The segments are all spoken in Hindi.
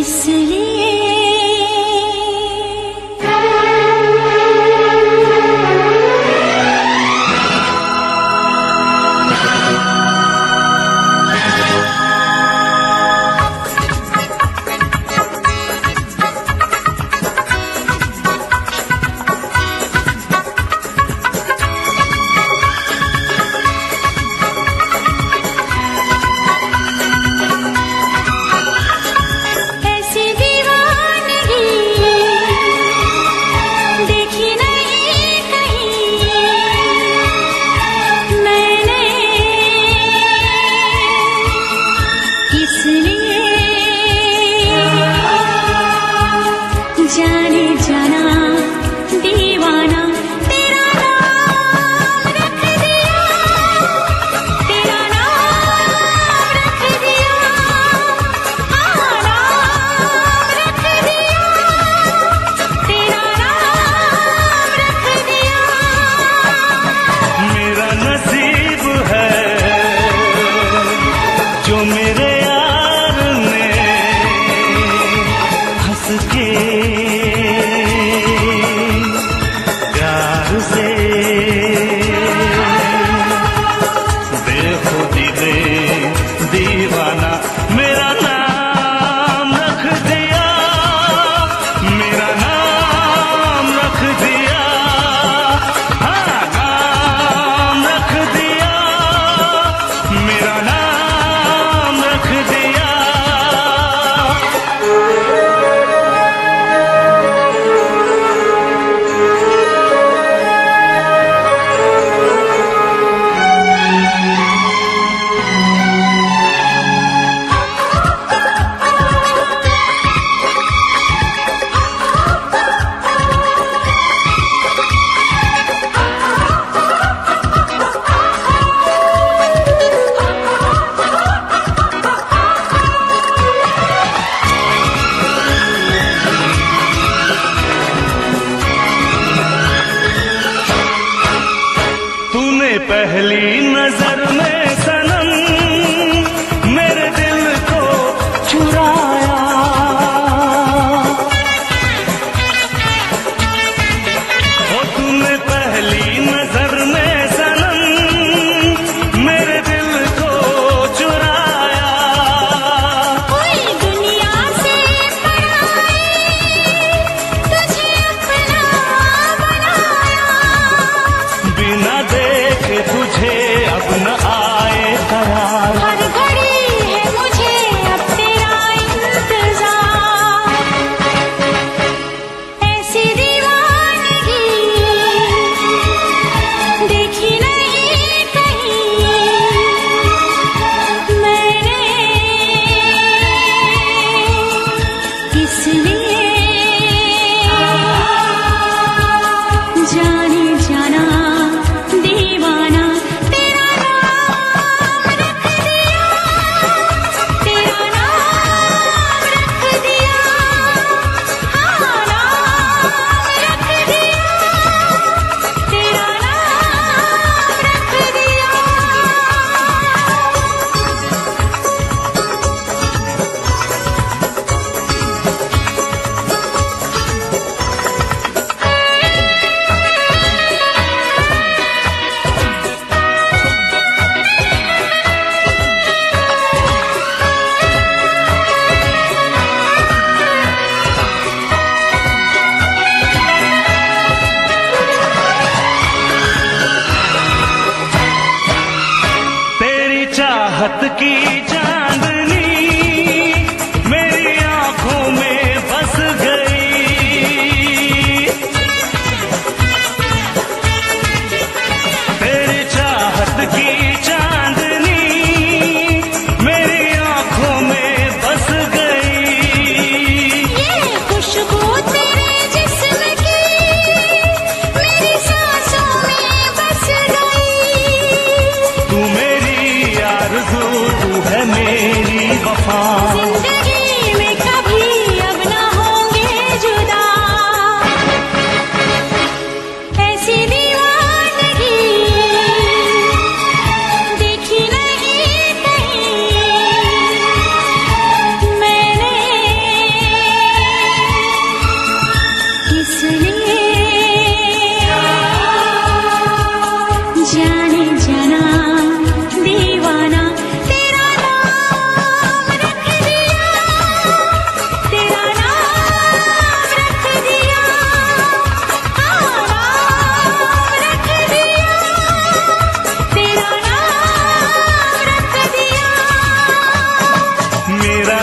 इसलिए ऐसे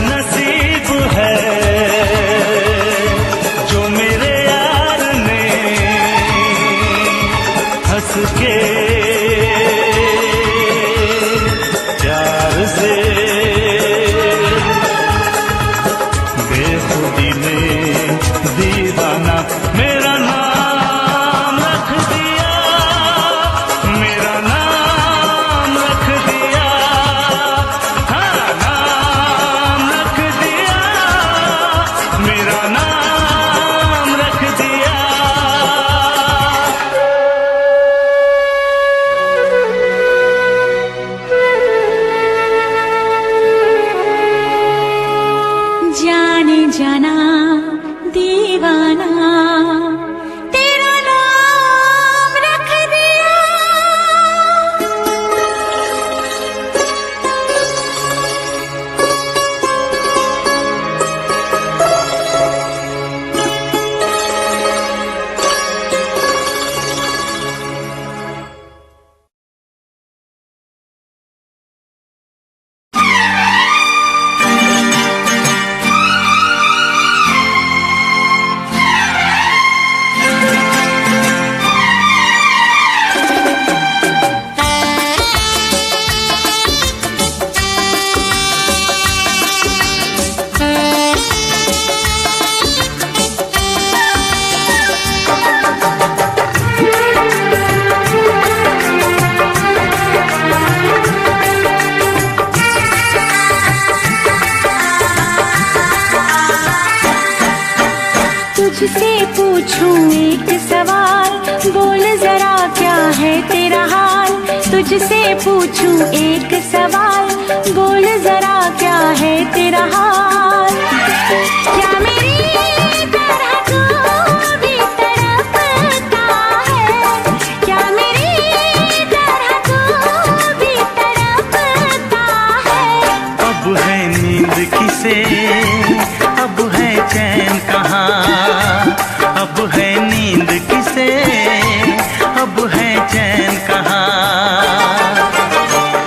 नसीब है जो मेरे यार ने हंस के प्यार से बेखुदी में दीवाना मेरा नाम रख दिया, मेरा नाम रख दिया, हाँ नाम रख दिया, मेरा नाम रख दिया। जाने जाना दीवाना तेरा नाम रख दिया। तुझसे पूछूं एक सवाल, बोल जरा क्या है तेरा हाल। तुझसे पूछूं एक सवाल, बोल जरा क्या है तेरा हाल। क्या मेरी तरह तू भी तड़पता है, क्या मेरी तरह तू भी तड़पता है। अब है नींद किसे, अब है चैन कहाँ, अब है नींद किसे, अब है चैन कहाँ।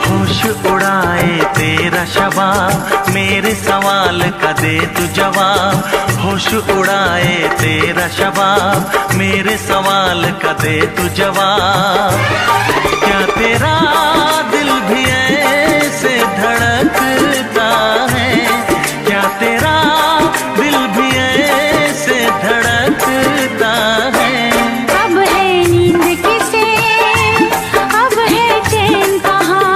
होश उड़ाए तेरा शबाब, मेरे सवाल का दे तू जवाब। होश उड़ाए तेरा शबाब, मेरे सवाल का दे तू जवाब। क्या तेरा दिल भी ऐसे धड़कता है, क्या तेरा दिल भी ऐसे धड़कता है। अब है नींद किसे, अब है चैन कहाँ।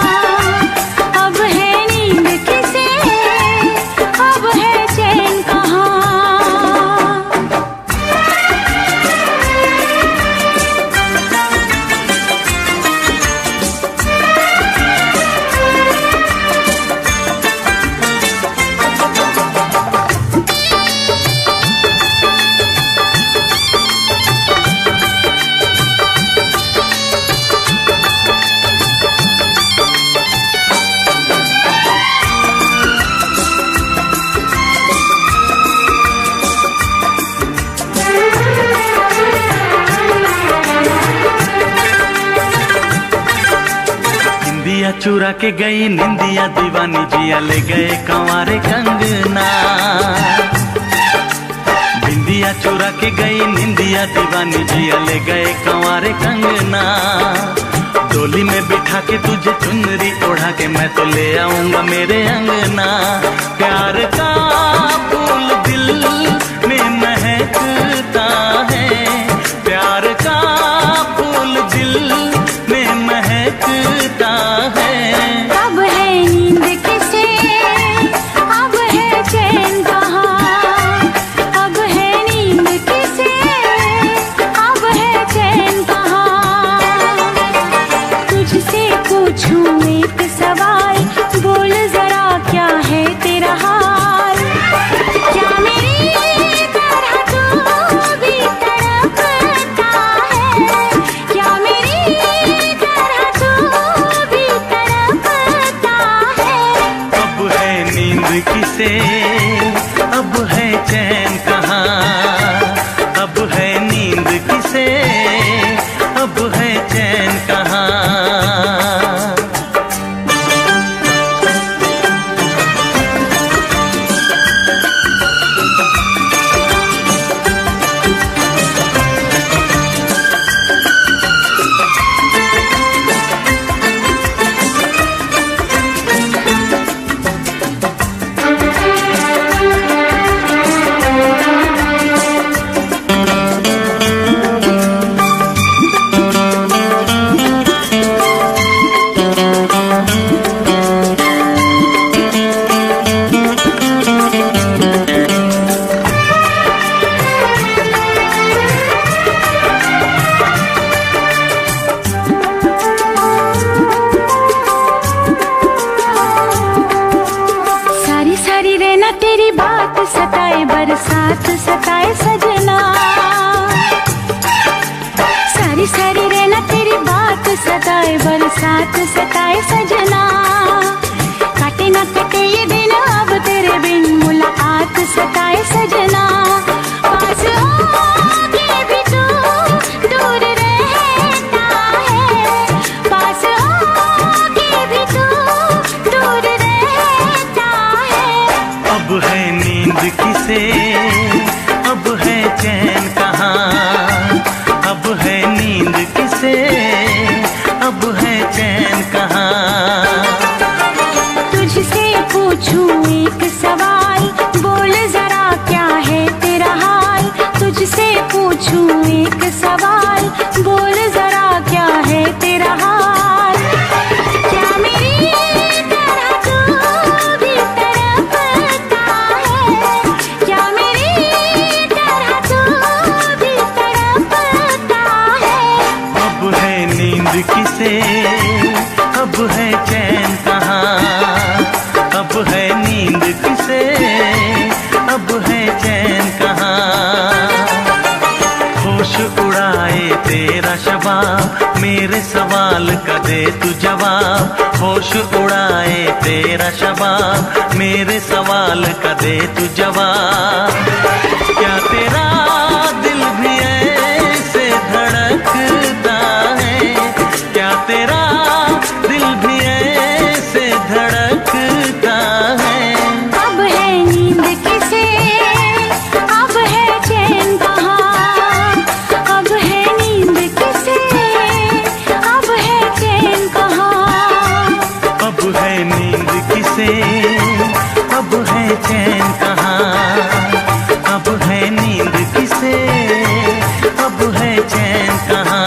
अब है नींद किसे, अब है चैन कहाँ। निंदिया चुरा के गई निंदिया दीवानी, जिया ले गए कंवारे कंगना। बिंदिया चुरा के गई निंदिया दीवानी, जिया ले गए कंवारे कंगना। डोली में बिठा के तुझे चुनरी ओढ़ा के मैं तो ले आऊंगा मेरे अंगना। प्यार का फूल दिल में महकता है, प्यार का फूल दिल में महकता है। अब है नींद किसे, अब है चैन कहाँ। अब है नींद किसे, अब है चैन कहाँ। तुझसे पूछूं एक सवाल, बोल जरा क्या है तेरा हाल। क्या मेरी तरह तू भी तड़पता है, क्या मेरी तरह तू भी तड़पता है। अब है नींद किसे, अब है चैन कहाँ। अब है नींद किसे, अब है चैन कहाँ। रहना तेरी बात सताए, बरसात सताए सजना। सारी सारी रहना तेरी बात सताए, बरसात सताए सजना। काटे ना कटे ये दिन अब तेरे बिन, मुलाकात सताए सजना। पास होके भी तू दूर रहता है, पास होके भी तू दूर रहता है। अब है नींद किसे, अब है चैन कहाँ, अब है नींद किसे, अब है चैन कहाँ। तुझसे पूछूं एक सवाल, बोल जरा क्या है तेरा हाल। तुझसे पूछूं एक सवाल, बोल जरा क्या है तेरा हाल। क्या मेरी तरह तू भी तड़पता है, क्या मेरी तरह तू भी तड़पता है। अब है नींद किसे, अब है चैन कहाँ, अब है नींद किसे, अब है चैन कहाँ। होश उड़ाए तेरा शबाब, मेरे सवाल का दे तू जवाब। होश उड़ाए तेरा शबाब, मेरे सवाल का दे तू जवाब। क्या तेरा दिल भी ऐसे धड़कता है, क्या तेरा दिल भी ऐसे धड़कता है। अब है नींद किसे, अब है चैन कहाँ। अब है नींद किसे, अब है चैन कहाँ। अब है नींद किसे, अब है चैन कहाँ। अब है नींद किसे, अब है चैन कहाँ।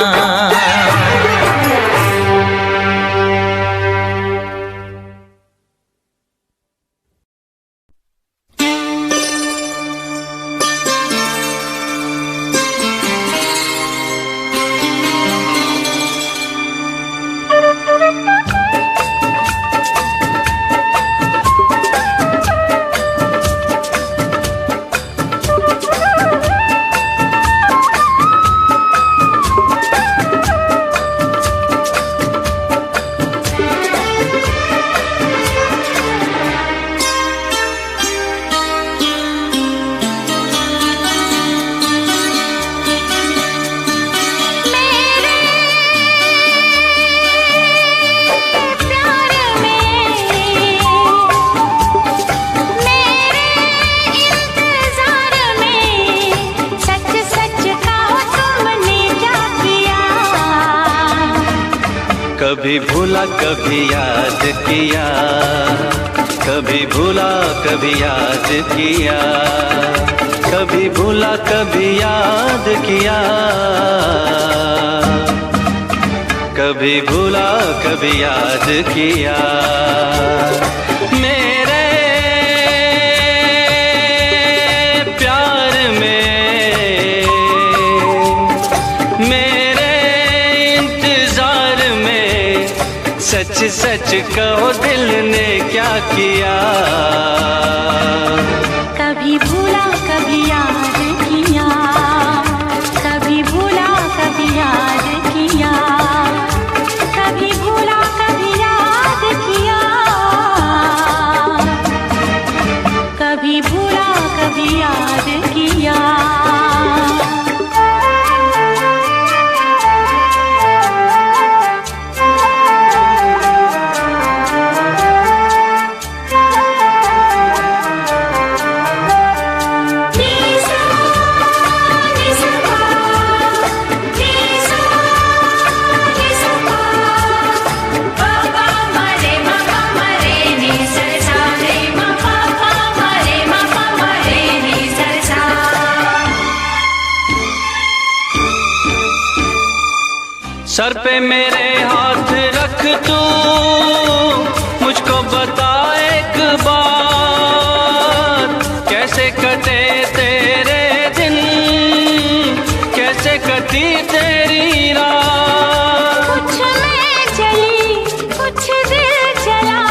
कभी भूला कभी याद किया, कभी भूला कभी याद किया, कभी भूला कभी याद किया, कभी भूला कभी याद किया। मेरे प्यार में, मेरे इंतजार में, सच सच कहो दिल ने क्या किया। कभी भूला कभी याद किया, कभी भूला कभी याद किया, कभी भूला कभी याद किया, कभी भूला कभी याद किया। सर पे मेरे हाथ रख तू, मुझको बता एक बात, कैसे कटे तेरे दिन, कैसे कटी तेरी रात। कुछ मैं चली कुछ दिल चला,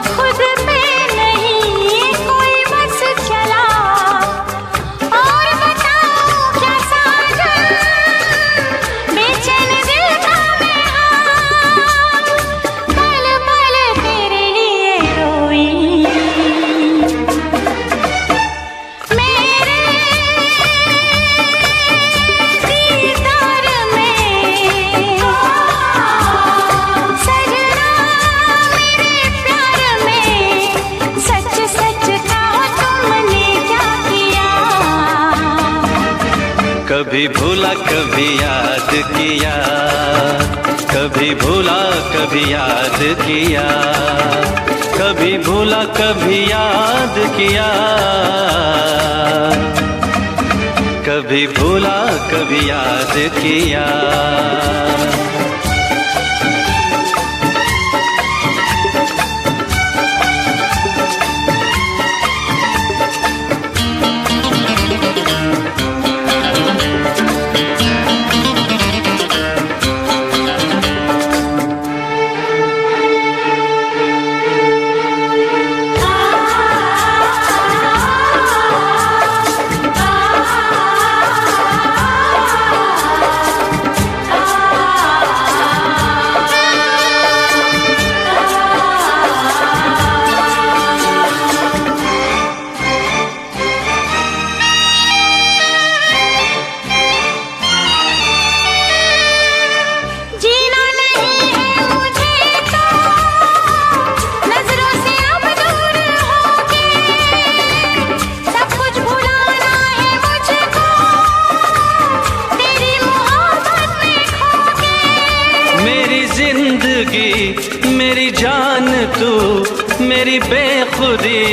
खुद पे नहीं कोई कभी भूला कभी याद किया, कभी भूला कभी याद किया, कभी भूला कभी याद किया, कभी भूला कभी याद किया। मेरी जान तू मेरी बेखुदी।